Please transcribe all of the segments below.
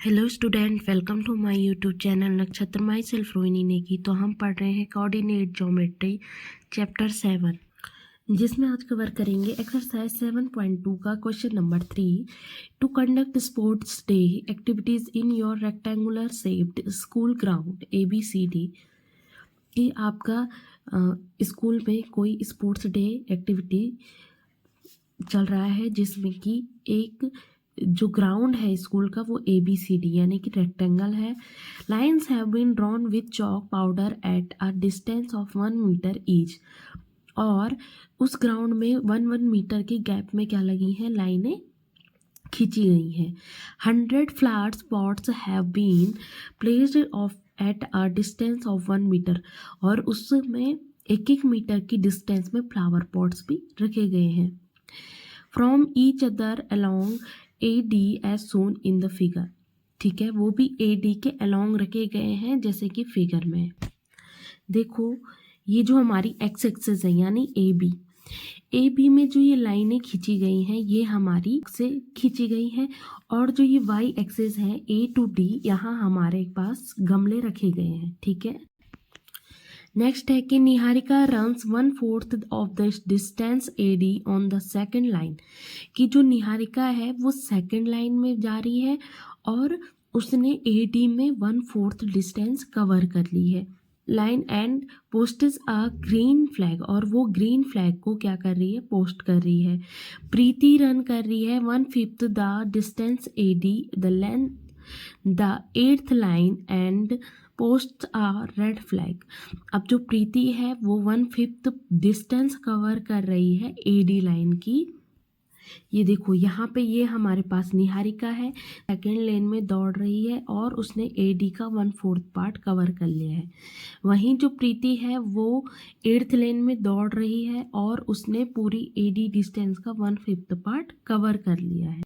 Hello student, welcome to my YouTube channel Nakshatra my self Rohini Negi. तो हम पढ़ रहे हैं कोऑर्डिनेट ज्योमेट्री चैप्टर 7, जिसमें आज कवर करेंगे एक्सरसाइज 7.2 का question number 3। To conduct sports day activities in your rectangular shaped school ground ABCD। कि आपका स्कूल में कोई स्पोर्ट्स डे एक्टिविटी चल रहा है जिसमें कि एक जो ग्राउंड है स्कूल का वो ABCD यानी कि रेक्टेंगल है। Lines have been drawn with chalk powder at a distance of 1 metre each. और उस ग्राउंड में 1 मीटर के गैप में क्या लगी हैं, लाइनें खींची गई हैं। 100 flower pots have been placed of at a distance of 1 metre. और उसमें 1-1 मीटर की डिस्टेंस में फ्लावर पॉट्स भी रखे गए हैं। From each other along AD as shown in the figure. ठीक है, वो भी AD के अलोंग रखे गए हैं जैसे कि फिगर में। देखो, ये जो हमारी एक्स एक्सिस है यानी AB में जो ये लाइनें खींची गई हैं ये हमारी से खींची गई हैं। और जो ये वाई एक्सिस है A to D, यहाँ हमारे पास गमले रखे गए हैं। ठीक है, नेक्स्ट है कि Niharika runs 1/4 of the distance AD on the second line. कि जो निहारिका है वो सेकेंड लाइन में जा रही है और उसने AD में 1/4 डिस्टेंस कवर कर ली है। Line and postage a green flag, और वो ग्रीन फ्लैग को क्या कर रही है, पोस्ट कर रही है। प्रीति रन कर रही है 1/5 the distance AD the length the 8th line and post a red flag. अब जो प्रीति है वो 1/5 डिस्टेंस कवर कर रही है AD लाइन की। ये देखो, यहाँ पे ये हमारे पास निहारिका है, सेकेंड लेन में दौड़ रही है और उसने AD का 1/4 पार्ट कवर कर लिया है। वहीं जो प्रीति है वो 8th लेन में दौड़ रही है और उसने पूरी AD डिस्टेंस का 1/5 पार्ट कवर कर लिया है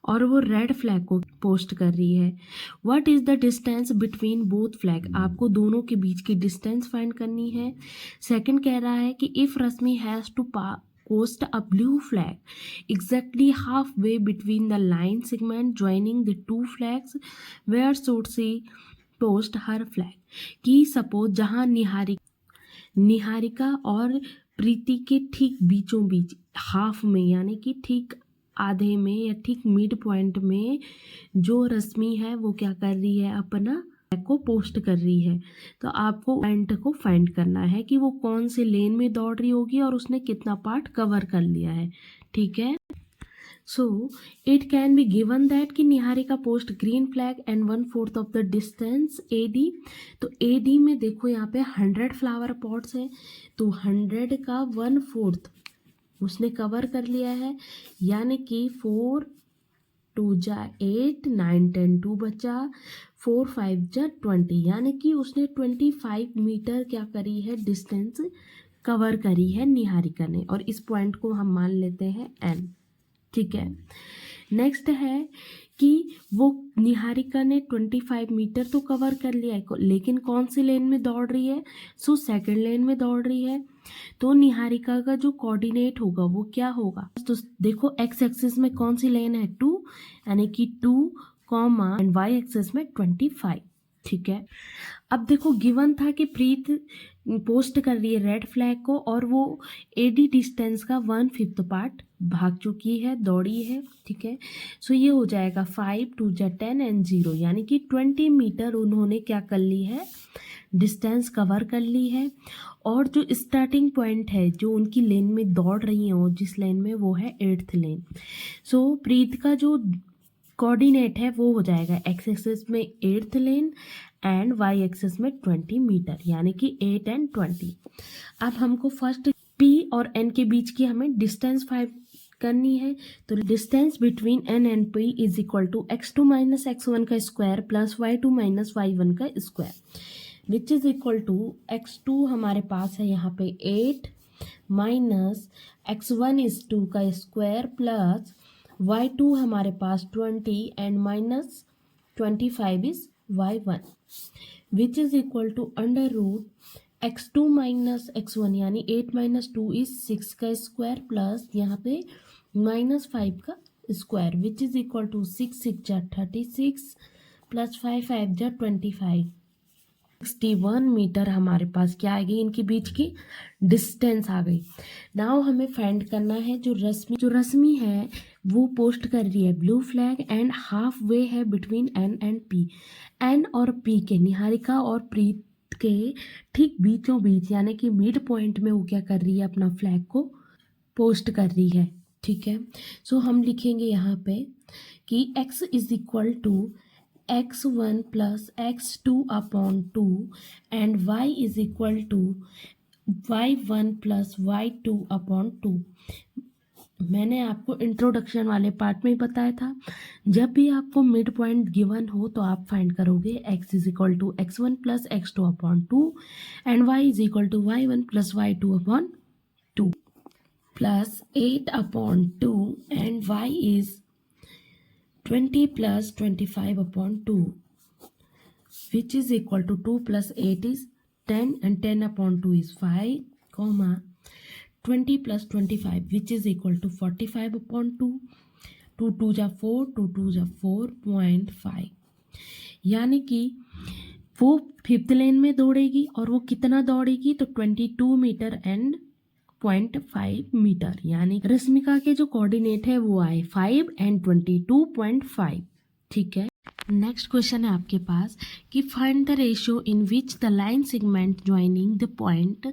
और वो रेड फ्लैग को पोस्ट कर रही है। What is the distance between both flag. आपको दोनों के बीच की डिस्टेंस फाइंड करनी है। सेकंड कह रहा है कि if Rashmi has to post a blue flag exactly halfway between the line segment joining the two flags, where should she post her flag। कि सपोज जहाँ निहारिका और प्रीति के ठीक बीचों बीच हाफ में यानी कि ठीक आधे में या ठीक मिड पॉइंट में जो रश्मि है वो क्या कर रही है, अपना को पोस्ट कर रही है। तो आपको पॉइंट को फाइंड करना है कि वो कौन से लेन में दौड़ रही होगी और उसने कितना पार्ट कवर कर लिया है। ठीक है, so it can be given that कि Niharika post green flag and 1/4 of the distance AD। तो AD में देखो यहाँ पे 100 फ्लावर पॉट्स है, तो 100 का 1/4 उसने कवर कर लिया है, यानी कि 4 2 जा 8 9 10 2 बचा, 4 5 जा 20, यानी कि उसने 25 मीटर क्या करी है, डिस्टेंस कवर करी है निहारिका ने। और इस पॉइंट को हम मान लेते हैं N। ठीक है, नेक्स्ट है कि वो निहारिका ने 25 मीटर तो कवर कर लिया है, लेकिन कौन सी लेन में दौड़ रही है, सो सेकंड लेन में दौड़ रही है। तो निहारिका का जो कोऑर्डिनेट होगा वो क्या होगा, तो देखो एक्स एक्सिस में कौन सी लेन है, 2, यानी कि 2 कॉमा एंड वाई एक्सिस में 25। ठीक है, अब देखो गिवन था कि प्रीत पोस्ट कर रही है रेड फ्लैग को और वो AD डिस्टेंस का 1/5 पार्ट भाग चुकी है, दौड़ी है। ठीक है, सो ये हो जाएगा 5 2 जा 10 एंड 0, यानी कि 20 मीटर उन्होंने क्या कर ली है, डिस्टेंस कवर कर ली है। और जो स्टार्टिंग पॉइंट है जो उनकी लेन में दौड़ रही है, और जिस लेन में वो है 8th लेन। सो प्रीत का जो कोऑर्डिनेट है वो हो जाएगा एक्स एक्सिस में 8th lane and Y axis में 20 मीटर, यानी कि 8 एंड 20। अब हमको फर्स्ट P और N के बीच की हमें डिस्टेंस फाइंड करनी है। तो distance between N and P is equal to x2 minus x1 का square plus y2 minus y1 का square, which is equal to x2 हमारे पास है यहाँ पे 8 माइनस x1 इज 2 का स्क्वायर प्लस y2 हमारे पास 20 and minus 25 is y1, which is equal to under root x2 minus x1 यानी 8 माइनस 2 इज 6 का स्क्वायर प्लस यहाँ पे -5 का square which is equal to 6 6 जा 36 प्लस 5 5 जा 25। 61 मीटर हमारे पास क्या आ गई, इनके बीच की डिस्टेंस आ गई। नाउ हमें फाइंड करना है जो रश्मि है वो पोस्ट कर रही है blue flag and half way है between N and P. N और पी के, निहारिका और प्रीत के ठीक बीचों बीच यानी कि मिड पॉइंट में वो क्या कर रही है, अपना फ्लैग को पोस्ट कर रही है। ठीक है, सो हम लिखेंगे यहाँ पे कि x is equal to x1 plus x2 upon 2 and y is equal to y1 plus y2 upon 2। मैंने आपको इंट्रोडक्शन वाले पार्ट में ही बताया था, जब भी आपको मिड पॉइंट गिवन हो तो आप फाइंड करोगे x is equal to x1 plus x2 upon 2 and y is equal to y1 plus y2 upon 2 plus 8 upon 2 and y is 20 plus 25 upon 2 which is equal to 2 plus 8 is 10 and 10 upon 2 is 5 comma 20 plus 25 which is equal to 45 upon 2 2 2 जा 4 2 2 जा 4.5 यानी कि वो fifth लेन में दौड़ेगी और वो कितना दौड़ेगी तो 22 मीटर एंड 0.5 मीटर, यानी रश्मिका के जो कोऑर्डिनेट है वो आए 5 एंड 22.5। ठीक है, नेक्स्ट क्वेश्चन है आपके पास कि find the ratio in which the line segment joining the point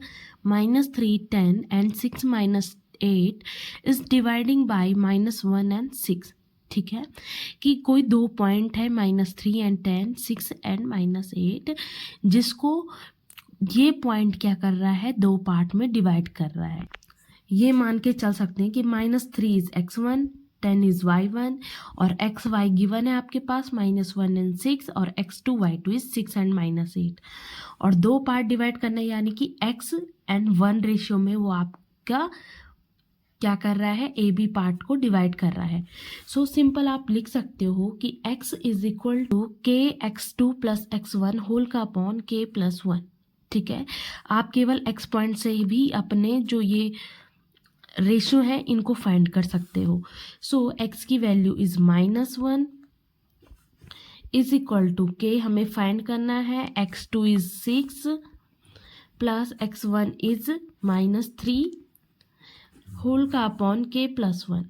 -3 10 and 6 -8 is dividing by -1 and 6। ठीक है, कि कोई दो पॉइंट है -3 एंड 10 6 एंड -8 जिसको ये पॉइंट क्या कर रहा है, दो पार्ट में डिवाइड कर रहा है। ये मान के चल सकते हैं कि -3 इज x1 10 इज y1 और xy गिवन है आपके पास -1 एंड 6 और x2 y2 इज 6 एंड -8 और दो पार्ट डिवाइड करना है यानी कि x एंड 1 रेशियो में वो आपका क्या कर रहा है, ए बी पार्ट को डिवाइड कर रहा है। सो सिंपल आप लिख सकते हो कि x is equal to k x2 plus x1 whole का अपॉन k प्लस 1। ठीक है, आप केवल x पॉइंट से भी अपने जो ये रेशियो है इनको फाइंड कर सकते हो। सो x की value is -1 is equal to k हमें फाइंड करना है x2 is 6 plus x1 is -3 whole का अपॉन k प्लस 1।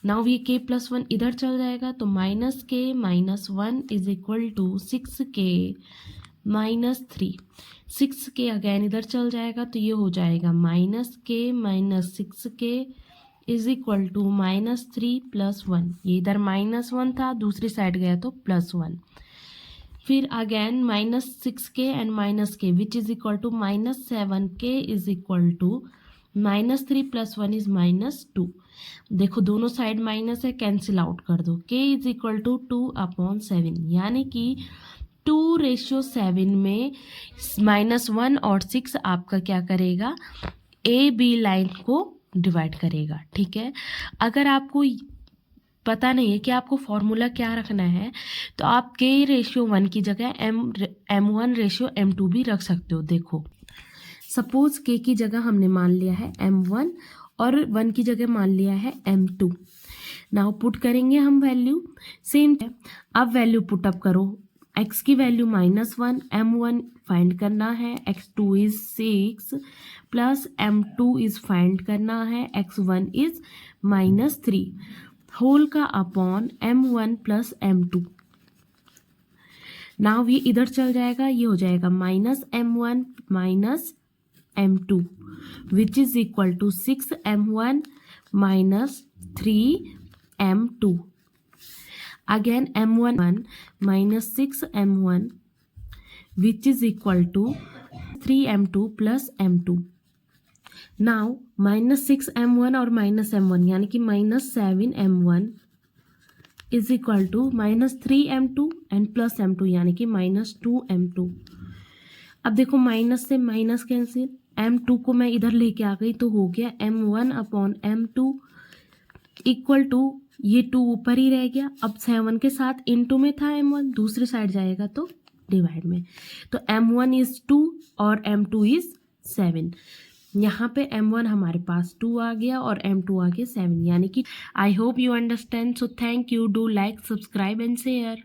नाउ ये k प्लस 1 इधर चल जाएगा तो -k -1 is equal to 6k -3 6k again इधर चल जाएगा तो ये हो जाएगा -k -6k is equal to -3 plus 1। ये इधर -1 था, दूसरी साइड गया तो +1। फिर again -6k and -k which is equal to -7k is equal to -3 plus 1 is -2। देखो दोनों साइड माइनस है, कैंसिल आउट कर दो। k इज इक्वल टू 2/7 यानी कि 2:7 में -1 और 6 आपका क्या करेगा, ए बी लाइन को डिवाइड करेगा। ठीक है, अगर आपको पता नहीं है कि आपको फॉर्मूला क्या रखना है तो आप k/1 की जगह m1/m2 भी रख सकते हो। देखो सपोज k की जगह हमने मान लिया है m1 और 1 की जगह मान लिया है m2। नाउ पुट करेंगे हम वैल्यू सेम। अब वैल्यू पुट अप करो, x की वैल्यू -1 m1 फाइंड करना है, x2 is 6 plus m2 is find करना है, x1 इज -3 होल का upon m1 plus m2। Now ये इधर चल जाएगा, ये हो जाएगा -m1 minus m2 which is equal to 6m1 -3m2। Again m1 minus 6m1 which is equal to 3m2 plus m2। now -6m1 और -m1 यानी कि -7m1 is equal to -3m2 and plus m2 यानी कि -2m2। अब देखो minus से minus cancel, m2 को मैं इधर लेके आ गई तो हो गया m1/m2 इक्वल टू ये 2 ऊपर ही रह गया। अब 7 के साथ इनटू में था m1, दूसरी साइड जाएगा तो डिवाइड में, तो m1 इज 2 और m2 इज 7। यहाँ पे m1 हमारे पास 2 आ गया और m2 आ गया 7, यानी कि I hope you understand. So thank you, do like, subscribe and share.